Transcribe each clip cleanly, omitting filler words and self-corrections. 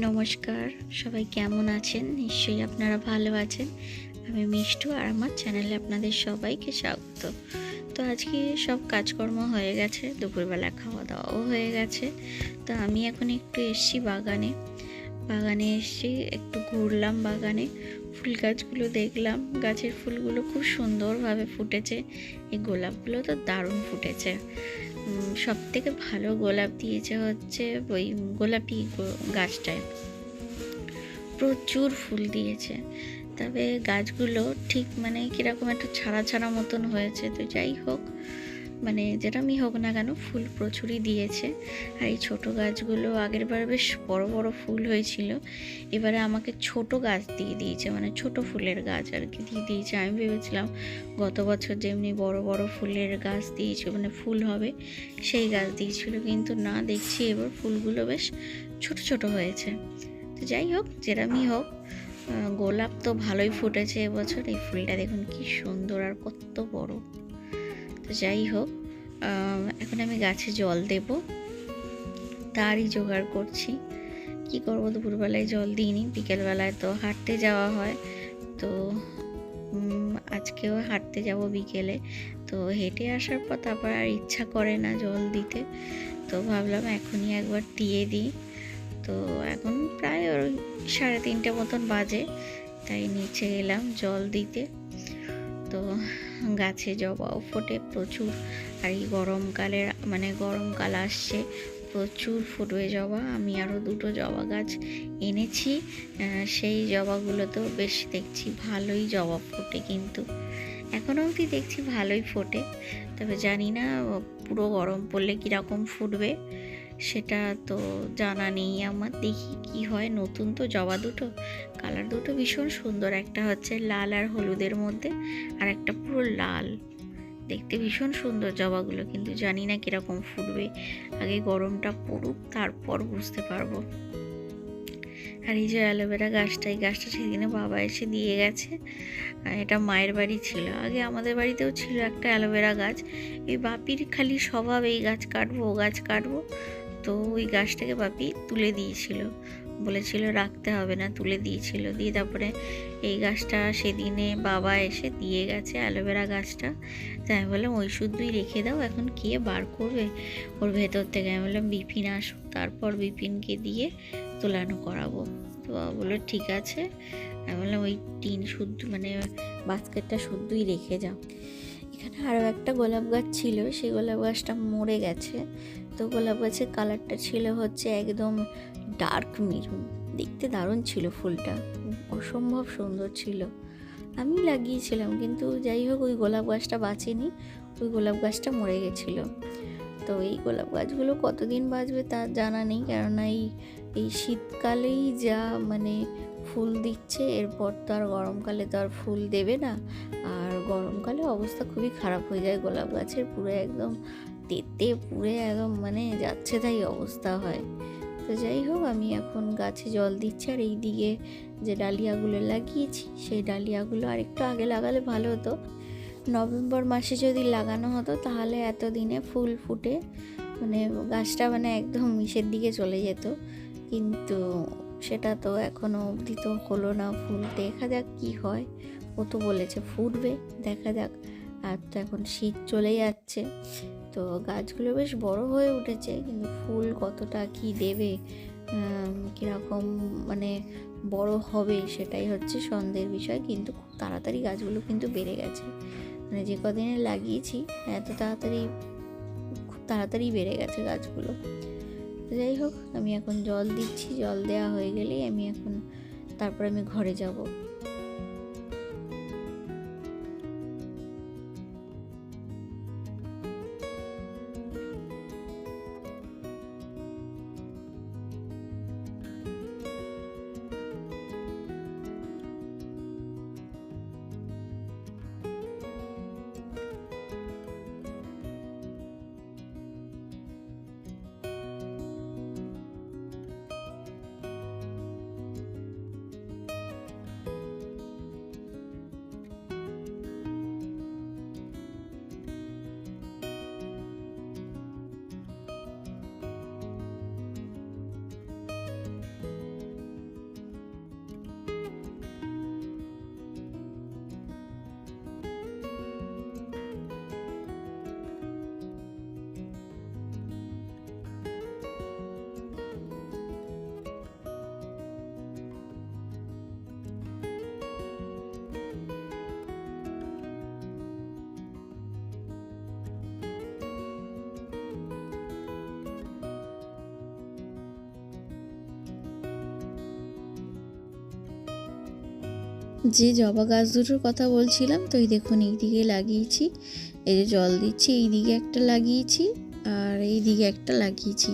নমস্কার, সবাই কেমন আছেন? নিশ্চয়ই আপনারা ভালো আছেন। আমি মিষ্টু আর আমার চ্যানেলে আপনাদের সবাইকে স্বাগত। তো আজকে সব কাজকর্ম হয়ে গেছে, দুপুরবেলা খাওয়া দাওয়াও হয়ে গেছে। তো আমি এখন একটু এসেছি বাগানে এসেছি, একটু ঘুরলাম বাগানে, ফুল গাছগুলো দেখলাম। গাছের ফুলগুলো খুব সুন্দরভাবে ফুটেছে। এই গোলাপগুলো তো দারুণ ফুটেছে। সবথেকে ভালো গোলাপ দিয়েছে হচ্ছে ওই গোলাপি গাছটায়, প্রচুর ফুল দিয়েছে। তবে গাছগুলো ঠিক মানে কীরকম একটু ছাড়া ছাড়া মতন হয়েছে। তো যাই হোক, মানে যেরমই হোক না কেন, ফুল প্রচুরই দিয়েছে। আর এই ছোটো গাছগুলো আগের বার বেশ বড় বড় ফুল হয়েছিল, এবারে আমাকে ছোট গাছ দিয়ে দিয়েছে, মানে ছোট ফুলের গাছ আর কি দিয়ে দিয়েছে। আমি ভেবেছিলাম গত বছর যেমনি বড় বড় ফুলের গাছ দিয়েছে, মানে ফুল হবে সেই গাছ দিয়েছিল, কিন্তু না, দেখছি এবার ফুলগুলো বেশ ছোট ছোট হয়েছে। তো যাই হোক, যেরমই হোক, গোলাপ তো ভালোই ফুটেছে এবছর। এই ফুলটা দেখুন কি সুন্দর আর কত বড়। তো যাই হোক, এখন আমি গাছে জল দেব, তারই জোগাড় করছি। কি করব, দুপুরবেলায় জল দিইনি, বিকেলবেলায় তো হাঁটতে যাওয়া হয়। তো আজকেও হাঁটতে যাব বিকেলে। তো হেঁটে আসার পর তারপর আর ইচ্ছা করে না জল দিতে। তো ভাবলাম এখনই একবার দিয়ে দিই। তো এখন প্রায় ওই 3:30 মতন বাজে, তাই নিচে এলাম জল দিতে। তো গাছে জবাও ফোটে প্রচুর। আর এই গরমকালে, মানে গরমকাল আসছে, প্রচুর ফুটবে জবা। আমি আরও 2টো জবা গাছ এনেছি, সেই জবাগুলো তো বেশ দেখছি ভালোই জবা ফোটে, কিন্তু এখনও অবধি দেখছি ভালোই ফোটে। তবে জানি না পুরো গরম পড়লে কীরকম ফুটবে, সেটা তো জানা নেই আমার। দেখি কি হয়। নতুন তো জবা দুটো, কালার দুটো ভীষণ সুন্দর, একটা হচ্ছে লাল আর হলুদের মধ্যে, আর একটা পুরো লাল, দেখতে ভীষণ সুন্দর জবাগুলো, কিন্তু জানি না কীরকম ফুটবে। আগে গরমটা পড়ুক, তারপর বুঝতে পারবো। আর এই যে অ্যালোভেরা গাছটা, এই গাছটা সেদিনে বাবা এসে দিয়ে গেছে। এটা মায়ের বাড়ি ছিল, আগে আমাদের বাড়িতেও ছিল একটা অ্যালোভেরা গাছ। এই বাপির খালি স্বভাব, এই গাছ কাটবো ও গাছ কাটবো। তো ওই গাছটাকে বাপি তুলে দিয়েছিল, বলেছিল রাখতে হবে না, তুলে দিয়েছিল। দিয়ে তারপরে এই গাছটা সেদিনে বাবা এসে দিয়ে গেছে, অ্যালোভেরা গাছটা। তাই আমি বললাম ওই শুদ্ধই রেখে দাও, এখন কে বার করবে ওর ভেতর থেকে। আমি বললাম বিপিন আসুক, তারপর বিপিনকে দিয়ে তোলানো করাবো। তো বাবা বললো ঠিক আছে। আমি বললাম ওই টিন শুদ্ধ, মানে বাস্কেটটা শুদ্ধই রেখে যাও। এখানে আরও একটা গোলাপ গাছ ছিল, সেই গোলাপ গাছটা মরে গেছে। তো গোলাপ গাছের কালারটা ছিল হচ্ছে একদম ডার্ক মেরুন, দেখতে দারুণ ছিল ফুলটা, অসম্ভব সুন্দর ছিল। আমি লাগিয়েছিলাম, কিন্তু যাই হোক ওই গোলাপ গাছটা বাঁচেনি, ওই গোলাপ গাছটা মরে গেছিলো। তো এই গোলাপ গাছগুলো কতদিন বাঁচবে তা জানা নেই, কেননা এই শীতকালেই যা মানে ফুল দিচ্ছে, এরপর তো আর গরমকালে তো আর ফুল দেবে না। আর গরমকালে অবস্থা খুবই খারাপ হয়ে যায় গোলাপ গাছের, পুরো একদম তেতে পুড়ে একদম মানে যাচ্ছে তাই অবস্থা হয়। তো যাই হোক, আমি এখন গাছে জল দিচ্ছি। আর এই দিকে যে ডালিয়াগুলো লাগিয়েছি, সেই ডালিয়াগুলো আরেকটু আগে লাগালে ভালো হতো। নভেম্বর মাসে যদি লাগানো হতো তাহলে এতদিনে ফুল ফুটে মানে গাছটা মানে একদম নিচের দিকে চলে যেত, কিন্তু সেটা তো এখনও অবধি তো হলো না ফুল। দেখা যাক কি হয়, ও তো বলেছে ফুটবে, দেখা যাক। আর তো এখন শীত চলে যাচ্ছে, তো গাছগুলো বেশ বড় হয়ে উঠেছে, কিন্তু ফুল কতটা কি দেবে, কীরকম মানে বড় হবে, সেটাই হচ্ছে সন্দেহের বিষয়। কিন্তু খুব তাড়াতাড়ি গাছগুলো কিন্তু বেড়ে গেছে, মানে যে কদিনে লাগিয়েছি এত তাড়াতাড়ি, খুব তাড়াতাড়ি বেড়ে গেছে গাছগুলো। যাই হোক, আমি এখন জল দিচ্ছি, জল দেওয়া হয়ে গেলেই আমি এখন তারপর আমি ঘরে যাব। যে জবা গাছ দুটোর কথা বলছিলাম, তো এই দেখুন এইদিকে লাগিয়েছি, এই যে জল দিচ্ছি, এইদিকে একটা লাগিয়েছি আর এইদিকে একটা লাগিয়েছি।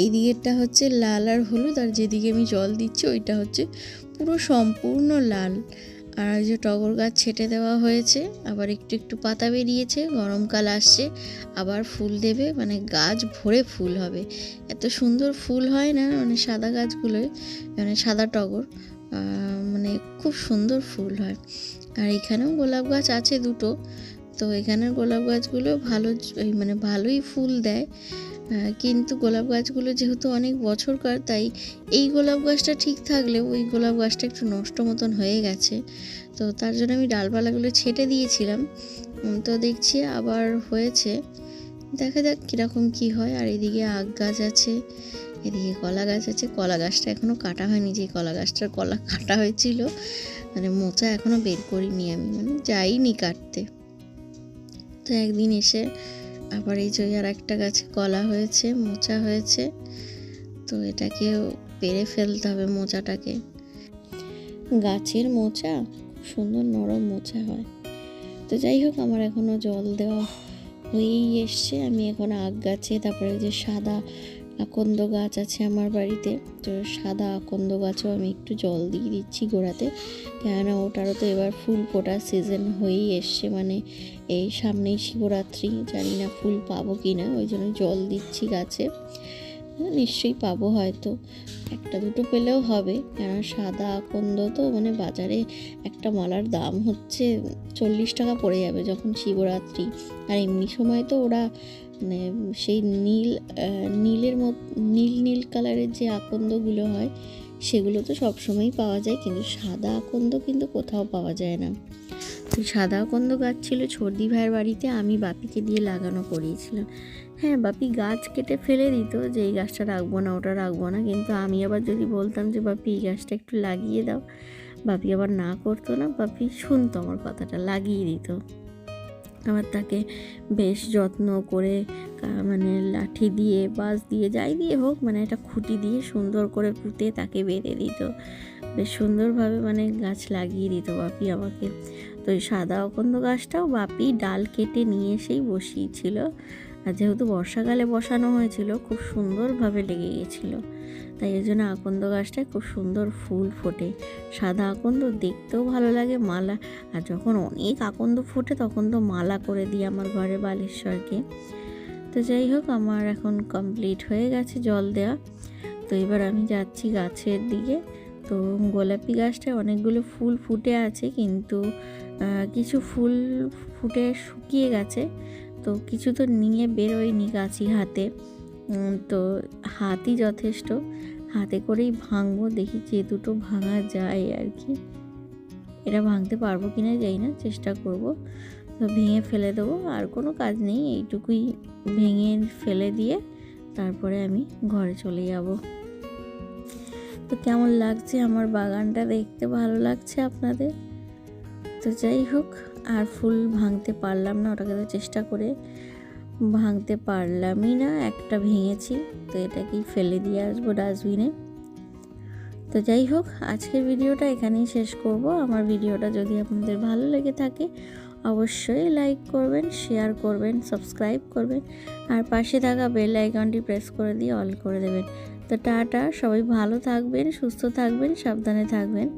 এই দিকেরটা হচ্ছে লাল আর হলুদ, আর যেদিকে আমি জল দিচ্ছি ওইটা হচ্ছে পুরো সম্পূর্ণ লাল। আর যে টগর গাছ ছেটে দেওয়া হয়েছে, আবার একটু একটু পাতা বেরিয়েছে, গরমকাল আসছে আবার ফুল দেবে, মানে গাছ ভরে ফুল হবে। এত সুন্দর ফুল হয় না মানে সাদা গাছগুলোয়, মানে সাদা টগর, মানে খুব সুন্দর ফুল হয়। আর এখানেও গোলাপ গাছ আছে দুটো, তো এখানের গোলাপ গাছগুলো মানে ভালোই ফুল দেয়, কিন্তু গোলাপ গাছগুলো যেহেতু অনেক বছরকার, তাই এই গোলাপ গাছটা ঠিক থাকলেও ওই গোলাপ গাছটা একটু নষ্ট মতন হয়ে গেছে। তো তার জন্য আমি ডালপালাগুলো ছেটে দিয়েছিলাম, তো দেখছি আবার হয়েছে, দেখা যাক কীরকম কী হয়। আর এদিকে আগ গাছ আছে, এদিকে কলা গাছ আছে। কলা গাছটা এখনও কাটা হয়নি, যে কলা গাছটার কলা কাটা হয়েছিল, মানে মোচা এখনও বের করিনি আমি, মানে যাইনি কাটতে। তো একদিন এসে আবার এই যে আর একটা গাছে কলা হয়েছে, মোচা হয়েছে, তো এটাকেও পেরে ফেলতে হবে মোচাটাকে। গাছের মোচা খুব সুন্দর নরম মোচা হয়। তো যাই হোক, আমার এখনও জল দেওয়া হয়েই এসছে। আমি এখন আগ গাছে, তারপরে যে সাদা আকন্দ গাছ আছে আমার বাড়িতে, তো সাদা আকন্দ গাছেও আমি একটু জল দিয়ে দিচ্ছি গোড়াতে, কেননা ওটারও তো এবার ফুল ফোটার সিজন হয়েই এসছে, মানে এই সামনেই শিবরাত্রি, জানি না ফুল পাবো কি না, ওই জন্য জল দিচ্ছি গাছে। নিশ্চয়ই পাবো, হয়তো একটা দুটো পেলেও হবে, কেননা সাদা আকন্দ তো মানে বাজারে একটা মালার দাম হচ্ছে 40 টাকা পড়ে যাবে যখন শিবরাত্রি। আর এমনি সময় তো ওরা মানে সেই নীল কালারের যে আকন্দগুলো হয় সেগুলো তো সবসময়ই পাওয়া যায়, কিন্তু সাদা আকন্দ কিন্তু কোথাও পাওয়া যায় না। তো সাদা আকন্দ গাছ ছিল ছর্দি ভাইয়ের বাড়িতে, আমি বাপিকে দিয়ে লাগানো করিয়েছিলাম। হ্যাঁ, বাপি গাছ কেটে ফেলে দিত যে এই গাছটা রাখবো না, ওটা রাখবো না, কিন্তু আমি আবার যদি বলতাম যে বাপি এই গাছটা একটু লাগিয়ে দাও, বাপি আবার না করতো না, বাপি শুনতো আমার কথাটা, লাগিয়ে দিত। আবার তাকে বেশ যত্ন করে মানে লাঠি দিয়ে, বাঁশ দিয়ে, যাই দিয়ে হোক, মানে একটা খুঁটি দিয়ে সুন্দর করে পুঁতে তাকে বেঁধে দিত, বেশ সুন্দরভাবে মানে গাছ লাগিয়ে দিত বাপি আমাকে। তো এই সাদা আকন্দ গাছটাও বাপি ডাল কেটে নিয়ে এসেই বসিয়েছিল, আর যেহেতু বর্ষাকালে বসানো হয়েছিল খুব সুন্দরভাবে লেগে গেছিলো, তাই এই জন্য আকন্দ গাছটায় খুব সুন্দর ফুল ফোটে। সাদা আকন্দ দেখতেও ভালো লাগে, মালা, আর যখন অনেক আকন্দ ফোটে তখন তো মালা করে দিই আমার ঘরে বালেশ্বরকে। তো যাই হোক, আমার এখন কমপ্লিট হয়ে গেছে জল দেওয়া। তো এবার আমি যাচ্ছি গাছের দিকে। তো গোলাপি গাছটায় অনেকগুলো ফুল ফুটে আছে, কিন্তু কিছু ফুল ফুটে শুকিয়ে গেছে, তো কিছু তো নিয়ে বেরোয়নি গাছি হাতে, তো হাতই যথেষ্ট, হাতে করেই ভাঙবো, দেখি যে দুটো ভাঙা যায় আর কি। এটা ভাঙতে পারবো কিনা জানি না, চেষ্টা করব। তো ভেঙে ফেলে দেবো, আর কোনো কাজ নেই, এইটুকুই ভেঙে ফেলে দিয়ে তারপরে আমি ঘরে চলে যাব। তো কেমন লাগছে আমার বাগানটা, দেখতে ভালো লাগছে আপনাদের? তো যাই হোক, আর ফুল ভাঙতে পারলাম না, ওটাকে তো চেষ্টা করে ভাঙতে পারলামই না, একটা ভেঙেছি, তো এটাকেই ফেলে দিয়ে আসবো ডাস্টবিনে। তো যাই হোক, আজকের ভিডিওটা এখানেই শেষ করব। আমার ভিডিওটা যদি আপনাদের ভালো লেগে থাকে অবশ্যই লাইক করবেন, শেয়ার করবেন, সাবস্ক্রাইব করবেন, আর পাশে থাকা বেল আইকনটি প্রেস করে দিয়ে অল করে দেবেন। তো টাটা, সবাই ভালো থাকবেন, সুস্থ থাকবেন, সাবধানে থাকবেন।